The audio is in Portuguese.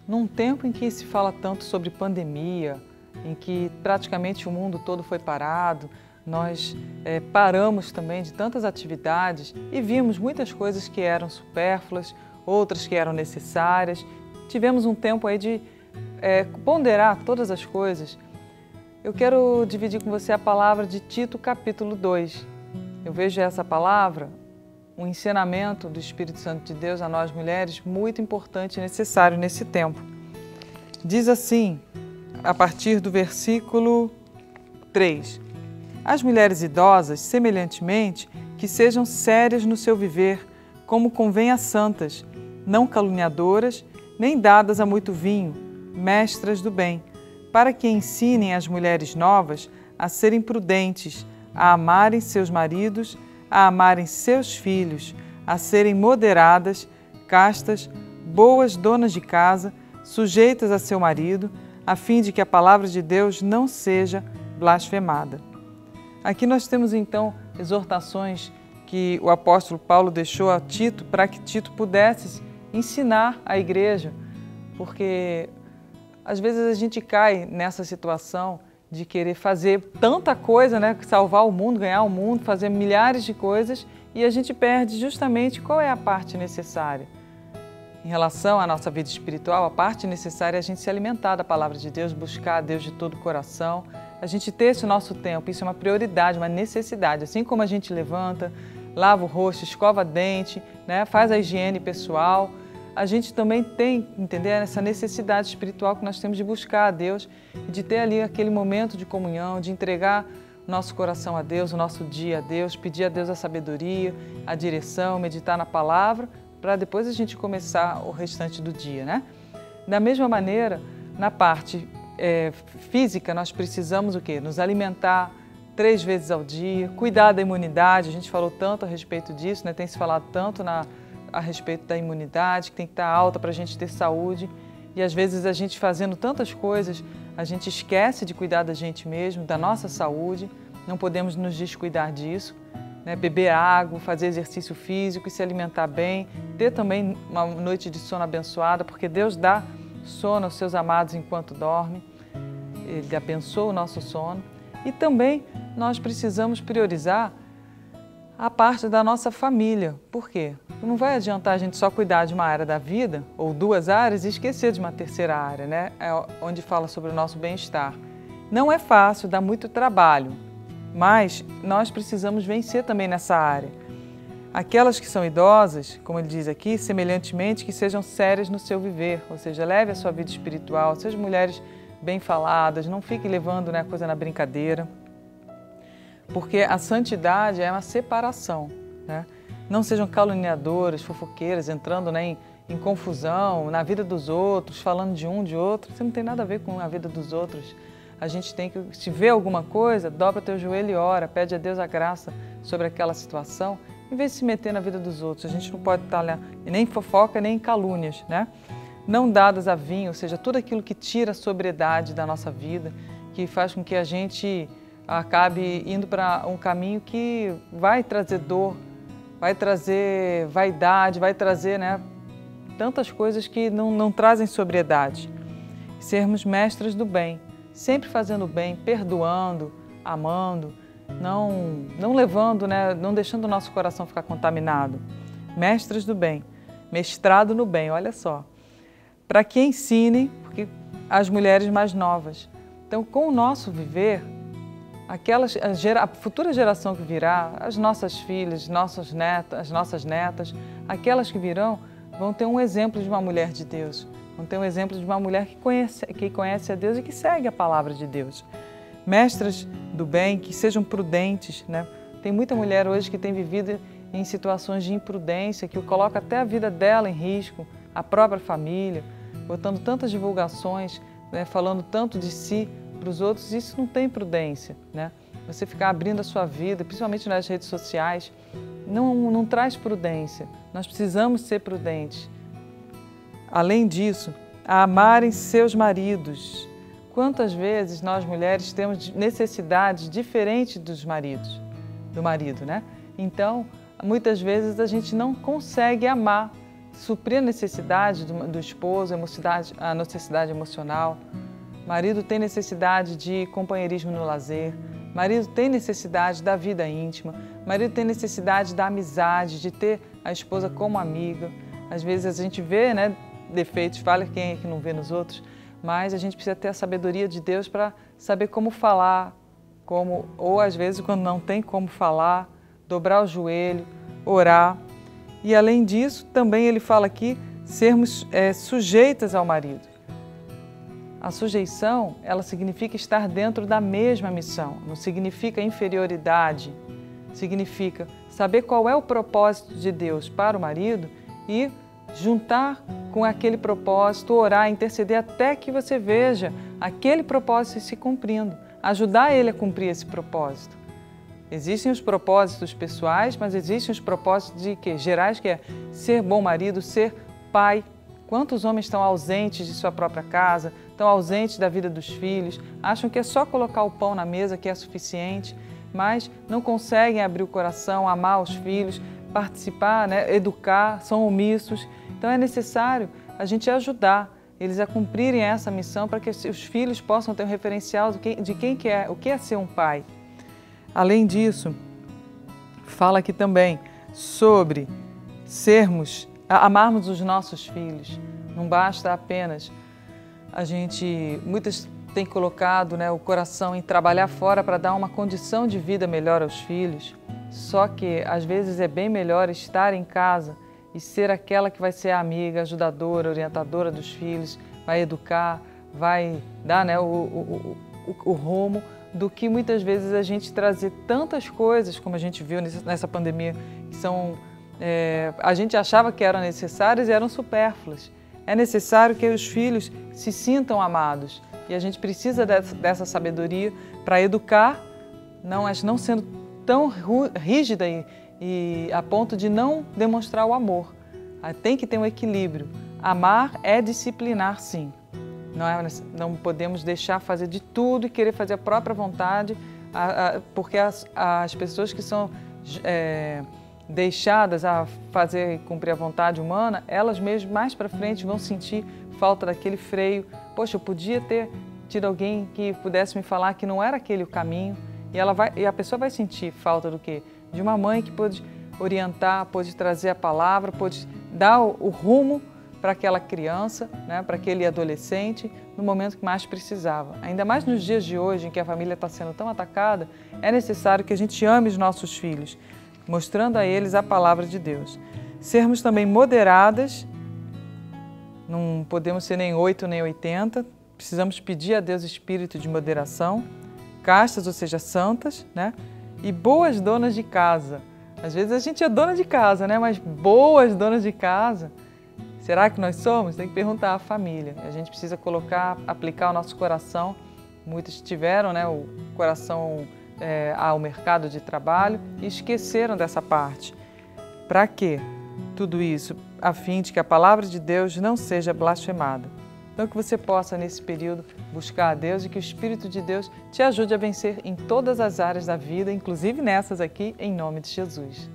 Num tempo em que se fala tanto sobre pandemia, em que praticamente o mundo todo foi parado, nós paramos também de tantas atividades e vimos muitas coisas que eram supérfluas, outras que eram necessárias. Tivemos um tempo aí de ponderar todas as coisas. Eu quero dividir com você a palavra de Tito, capítulo 2. Eu vejo essa palavra, um ensinamento do Espírito Santo de Deus a nós mulheres, muito importante e necessário nesse tempo. Diz assim, a partir do versículo 3. As mulheres idosas, semelhantemente, que sejam sérias no seu viver, como convém a santas, não caluniadoras, nem dadas a muito vinho, mestras do bem, para que ensinem as mulheres novas a serem prudentes, a amarem seus maridos, a amarem seus filhos, a serem moderadas, castas, boas donas de casa, sujeitas a seu marido, a fim de que a palavra de Deus não seja blasfemada. Aqui nós temos então exortações que o apóstolo Paulo deixou a Tito para que Tito pudesse ensinar a igreja, porque às vezes a gente cai nessa situação de querer fazer tanta coisa, né, salvar o mundo, ganhar o mundo, fazer milhares de coisas e a gente perde justamente qual é a parte necessária. Em relação à nossa vida espiritual, a parte necessária é a gente se alimentar da palavra de Deus, buscar a Deus de todo o coração, a gente ter esse nosso tempo, isso é uma prioridade, uma necessidade. Assim como a gente levanta, lava o rosto, escova dente, né, faz a higiene pessoal, a gente também tem, entender, essa necessidade espiritual que nós temos de buscar a Deus e de ter ali aquele momento de comunhão, de entregar nosso coração a Deus, o nosso dia a Deus, pedir a Deus a sabedoria, a direção, meditar na palavra, para depois a gente começar o restante do dia, né? Da mesma maneira, na parte física, nós precisamos o quê? Nos alimentar 3 vezes ao dia, cuidar da imunidade, a gente falou tanto a respeito disso, né? Tem se falado tanto a respeito da imunidade, que tem que estar alta para a gente ter saúde. E às vezes a gente fazendo tantas coisas, a gente esquece de cuidar da gente mesmo, da nossa saúde, não podemos nos descuidar disso, né? Beber água, fazer exercício físico e se alimentar bem, ter também uma noite de sono abençoada, porque Deus dá sono aos seus amados enquanto dorme, Ele abençoa o nosso sono. E também nós precisamos priorizar a parte da nossa família. Por quê? Não vai adiantar a gente só cuidar de uma área da vida, ou 2 áreas, e esquecer de uma terceira área, né? Onde fala sobre o nosso bem-estar. Não é fácil, dá muito trabalho, mas nós precisamos vencer também nessa área. Aquelas que são idosas, como ele diz aqui, semelhantemente, que sejam sérias no seu viver, ou seja, leve a sua vida espiritual, sejam mulheres bem faladas, não fique levando, né, a coisa na brincadeira, porque a santidade é uma separação, né? Não sejam caluniadoras, fofoqueiras, entrando, né, em confusão, na vida dos outros, falando de um, de outro. Isso não tem nada a ver com a vida dos outros. A gente tem que, se vê alguma coisa, dobra teu joelho e ora, pede a Deus a graça sobre aquela situação, em vez de se meter na vida dos outros. A gente não pode estar lá nem em fofoca, nem em calúnias, né? Não dadas a vinho, ou seja, tudo aquilo que tira a sobriedade da nossa vida, que faz com que a gente acabe indo para um caminho que vai trazer dor, vai trazer vaidade, vai trazer, né, tantas coisas que não trazem sobriedade. Sermos mestras do bem, sempre fazendo o bem, perdoando, amando, não levando, né, não deixando o nosso coração ficar contaminado. Mestras do bem, mestrado no bem, olha só. Para que ensinem as mulheres mais novas. Então, com o nosso viver, a futura geração que virá, as nossas filhas, as nossas netas, aquelas que virão, vão ter um exemplo de uma mulher de Deus, vão ter um exemplo de uma mulher que conhece a Deus e que segue a palavra de Deus. Mestras do bem, que sejam prudentes, né? Tem muita mulher hoje que tem vivido em situações de imprudência, que coloca até a vida dela em risco, a própria família, botando tantas divulgações, né, falando tanto de si para os outros. Isso não tem prudência, né? Você ficar abrindo a sua vida, principalmente nas redes sociais, não traz prudência. Nós precisamos ser prudentes. Além disso, a amarem seus maridos. Quantas vezes nós mulheres temos necessidades diferentes do marido, né? Então, muitas vezes a gente não consegue amar suprir a necessidade do esposo, a necessidade emocional. Marido tem necessidade de companheirismo no lazer. Marido tem necessidade da vida íntima. Marido tem necessidade da amizade, de ter a esposa como amiga. Às vezes a gente vê, né, defeitos, fala quem é que não vê nos outros, mas a gente precisa ter a sabedoria de Deus para saber como falar, ou às vezes quando não tem como falar, dobrar o joelho, orar. E além disso, também ele fala aqui, sermos sujeitas ao marido. A sujeição, ela significa estar dentro da mesma missão, não significa inferioridade, significa saber qual é o propósito de Deus para o marido e juntar com aquele propósito, orar, interceder até que você veja aquele propósito se cumprindo, ajudar ele a cumprir esse propósito. Existem os propósitos pessoais, mas existem os propósitos gerais, que é ser bom marido, ser pai. Quantos homens estão ausentes de sua própria casa, estão ausentes da vida dos filhos, acham que é só colocar o pão na mesa que é suficiente, mas não conseguem abrir o coração, amar os filhos, participar, né, educar, são omissos. Então é necessário a gente ajudar eles a cumprirem essa missão para que os filhos possam ter um referencial de quem que é, o que é ser um pai. Além disso, fala aqui também sobre amarmos os nossos filhos. Não basta apenas muitas têm colocado, né, o coração em trabalhar fora para dar uma condição de vida melhor aos filhos. Só que às vezes é bem melhor estar em casa e ser aquela que vai ser a amiga, ajudadora, orientadora dos filhos, vai educar, vai dar, né, o rumo, do que muitas vezes a gente trazer tantas coisas, como a gente viu nessa pandemia, que a gente achava que eram necessárias e eram supérfluas. É necessário que os filhos se sintam amados e a gente precisa dessa sabedoria para educar, não sendo tão rígida e a ponto de não demonstrar o amor. Tem que ter um equilíbrio. Amar é disciplinar, sim. Não podemos deixar fazer de tudo e querer fazer a própria vontade, porque as pessoas que são deixadas a fazer cumprir a vontade humana, elas mesmas mais para frente vão sentir falta daquele freio. Poxa, eu podia ter tido alguém que pudesse me falar que não era aquele o caminho, e a pessoa vai sentir falta do quê? De uma mãe que pôde orientar, pôde trazer a palavra, pôde dar o rumo para aquela criança, né, para aquele adolescente, no momento que mais precisava. Ainda mais nos dias de hoje, em que a família está sendo tão atacada, é necessário que a gente ame os nossos filhos, mostrando a eles a palavra de Deus. Sermos também moderadas, não podemos ser nem 8 nem 80, precisamos pedir a Deus espírito de moderação, castas, ou seja, santas, né, e boas donas de casa. Às vezes a gente é dona de casa, né, mas boas donas de casa, será que nós somos? Tem que perguntar à família. A gente precisa aplicar o nosso coração. Muitos tiveram, né, o coração ao mercado de trabalho e esqueceram dessa parte. Para quê? Tudo isso a fim de que a palavra de Deus não seja blasfemada. Então que você possa, nesse período, buscar a Deus e que o Espírito de Deus te ajude a vencer em todas as áreas da vida, inclusive nessas aqui, em nome de Jesus.